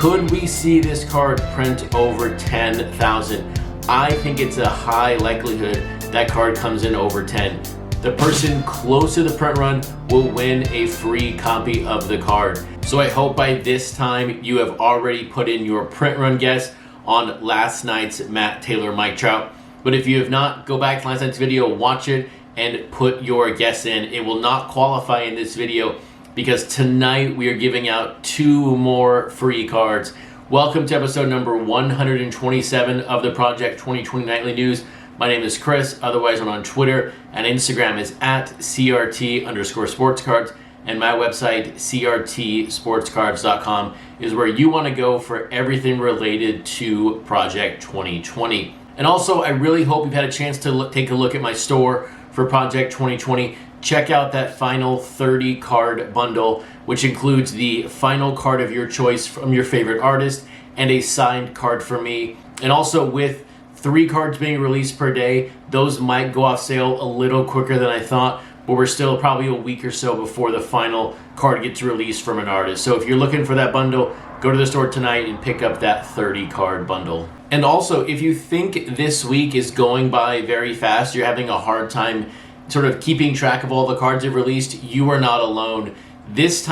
Could we see this card print over 10,000? I think it's a high likelihood that card comes in over 10. The person close to the print run will win a free copy of the card. So I hope by this time you have already put in your print run guess on last night's Matt Taylor Mike Trout. But if you have not, go back to last night's video, watch it, and put your guess in. It will not qualify in this video because tonight we are giving out 2 more free cards. Welcome to episode number 127 of the Project 2020 Nightly News. My name is Chris, otherwise I'm on Twitter, and Instagram is at CRT_sportscards, and my website, CRTsportscards.com, is where you want to go for everything related to Project 2020. And also, I really hope you've had a chance to take a look at my store for Project 2020. Check out that final 30 card bundle, which includes the final card of your choice from your favorite artist and a signed card for me. And also, with 3 cards being released per day, those might go off sale a little quicker than I thought, but we're still probably a week or so before the final card gets released from an artist. So if you're looking for that bundle, go to the store tonight and pick up that 30 card bundle. And also, if you think this week is going by very fast, you're having a hard time sort of keeping track of all the cards they've released, you are not alone. This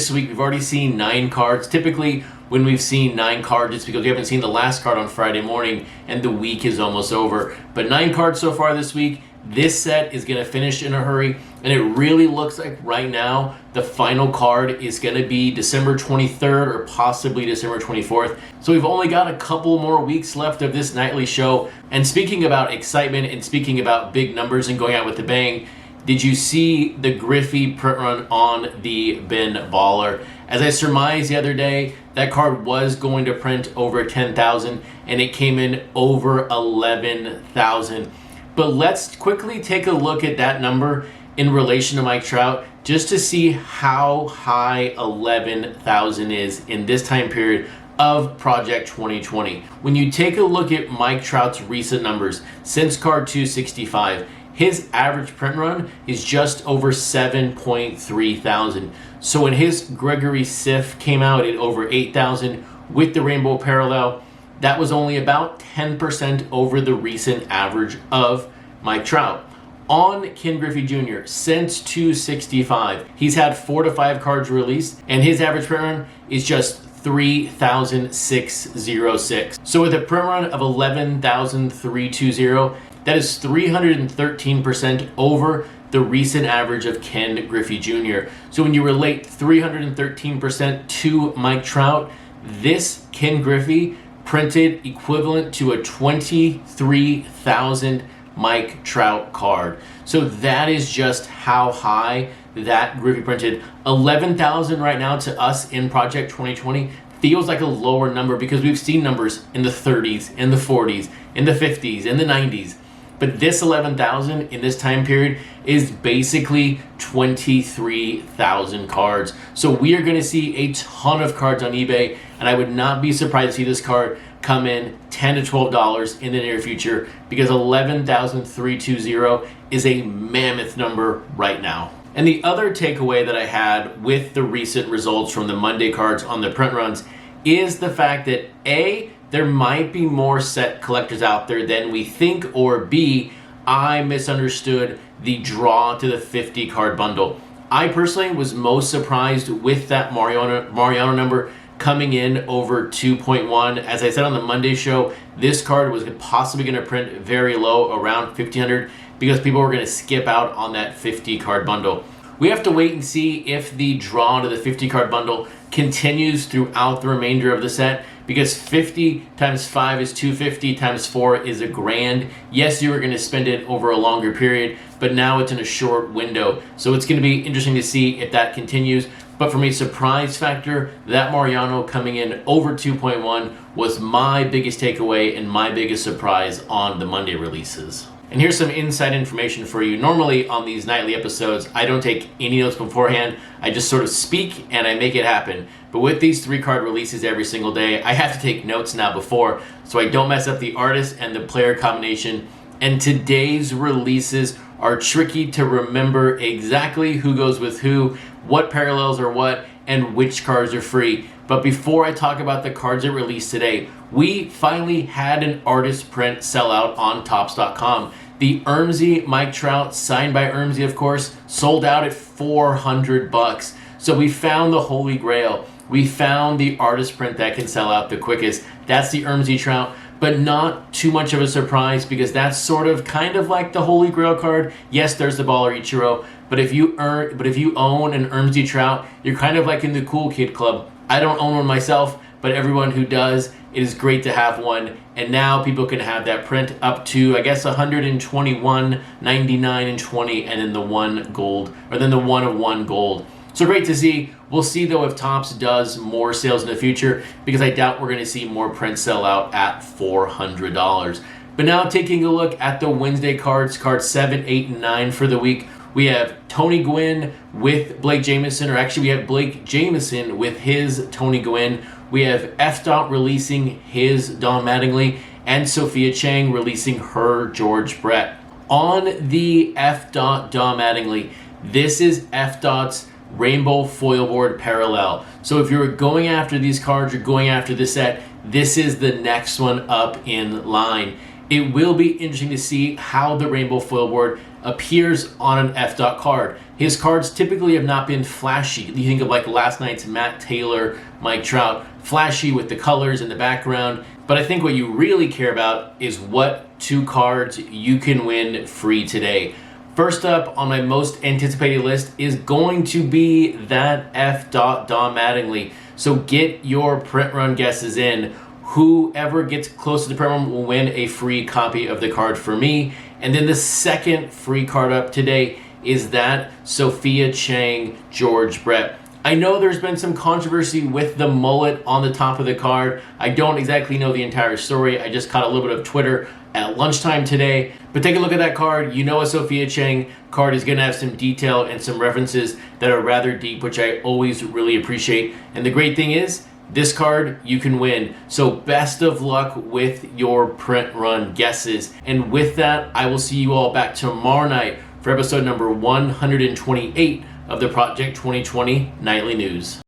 week, we've already seen 9 cards. Typically, when we've seen 9 cards, it's because we haven't seen the last card on Friday morning and the week is almost over. But 9 cards so far this week. This set is going to finish in a hurry, and it really looks like right now the final card is going to be December 23rd or possibly December 24th. So we've only got a couple more weeks left of this nightly show. And speaking about excitement and speaking about big numbers and going out with the bang, did you see the Griffey print run on the Ben Baller? As I surmised the other day, that card was going to print over 10,000 and it came in over 11,000. But let's quickly take a look at that number in relation to Mike Trout just to see how high 11,000 is in this time period of Project 2020. When you take a look at Mike Trout's recent numbers since card 265, his average print run is just over 7.3 thousand. So when his Gregory Sif came out at over 8,000 with the Rainbow Parallel, that was only about 10% over the recent average of Mike Trout. On Ken Griffey Jr., since 265, he's had 4 to 5 cards released, and his average print run is just 3,606. So with a print run of 11,320, that is 313% over the recent average of Ken Griffey Jr. So when you relate 313% to Mike Trout, this Ken Griffey printed equivalent to a 23,000 Mike Trout card. So that is just how high that Griffey printed. 11,000 right now to us in Project 2020 feels like a lower number because we've seen numbers in the 30s, in the 40s, in the 50s, in the 90s. But this 11,000 in this time period is basically 23,000 cards. So we are going to see a ton of cards on eBay, and I would not be surprised to see this card come in $10 to $12 in the near future because 11,320 is a mammoth number right now. And the other takeaway that I had with the recent results from the Monday cards on the print runs is the fact that A, there might be more set collectors out there than we think, or B, I misunderstood the draw to the 50 card bundle. I personally was most surprised with that Mariano number coming in over 2.1. As I said on the Monday show, this card was possibly going to print very low, around 1,500, because people were going to skip out on that 50 card bundle. We have to wait and see if the draw to the 50 card bundle continues throughout the remainder of the set, because 50 times 5 is 250 times 4 is $1,000. Yes, you were going to spend it over a longer period, but now it's in a short window. So it's going to be interesting to see if that continues. But from a surprise factor, that Mariano coming in over 2.1 was my biggest takeaway and my biggest surprise on the Monday releases. And here's some inside information for you. Normally on these nightly episodes, I don't take any notes beforehand. I just sort of speak and I make it happen. But with these 3 card releases every single day, I have to take notes now before so I don't mess up the artist and the player combination. And today's releases are tricky to remember exactly who goes with who, what parallels are what, and which cards are free. But before I talk about the cards that released today, we finally had an artist print sellout on Topps.com. The Ermsy Mike Trout, signed by Ermsy, of course, sold out at $400. So we found the holy grail. We found the artist print that can sell out the quickest. That's the Ermsy Trout, but not too much of a surprise because that's sort of kind of like the holy grail card. Yes, there's the baller Ichiro, but if you own an Ermsy Trout, you're kind of like in the cool kid club. I don't own one myself, but everyone who does, it is great to have one. And now people can have that print up to, I guess, 121, 99, and 20, and then the one gold, or then the 1 of 1 gold. So great to see. We'll see though if Topps does more sales in the future, because I doubt we're going to see more prints sell out at $400. But now taking a look at the Wednesday cards 7, 8, and 9 for the week. We have Tony Gwynn with Blake Jameson, or actually we have Blake Jameson with his Tony Gwynn. We have F. releasing his Don Mattingly, and Sophia Chang releasing her George Brett. On the F. Don Mattingly, this is F.'s Rainbow Foil Board Parallel. So if you're going after these cards, you're going after this set, this is the next one up in line. It will be interesting to see how the Rainbow Foil Board appears on an F. card. His cards typically have not been flashy. You think of like last night's Matt Taylor, Mike Trout, flashy with the colors in the background. But I think what you really care about is what 2 cards you can win free today. First up on my most anticipated list is going to be that F. Don Mattingly. So get your print run guesses in. Whoever gets close to the print run will win a free copy of the card for me. And then the second free card up today is that Sophia Chang George Brett. I know there's been some controversy with the mullet on the top of the card. I don't exactly know the entire story. I just caught a little bit of Twitter at lunchtime today. But take a look at that card. You know a Sophia Chang card is going to have some detail and some references that are rather deep, which I always really appreciate. And the great thing is, this card you can win. So best of luck with your print run guesses. And with that, I will see you all back tomorrow night for episode number 128 of the Project 2020 Nightly News.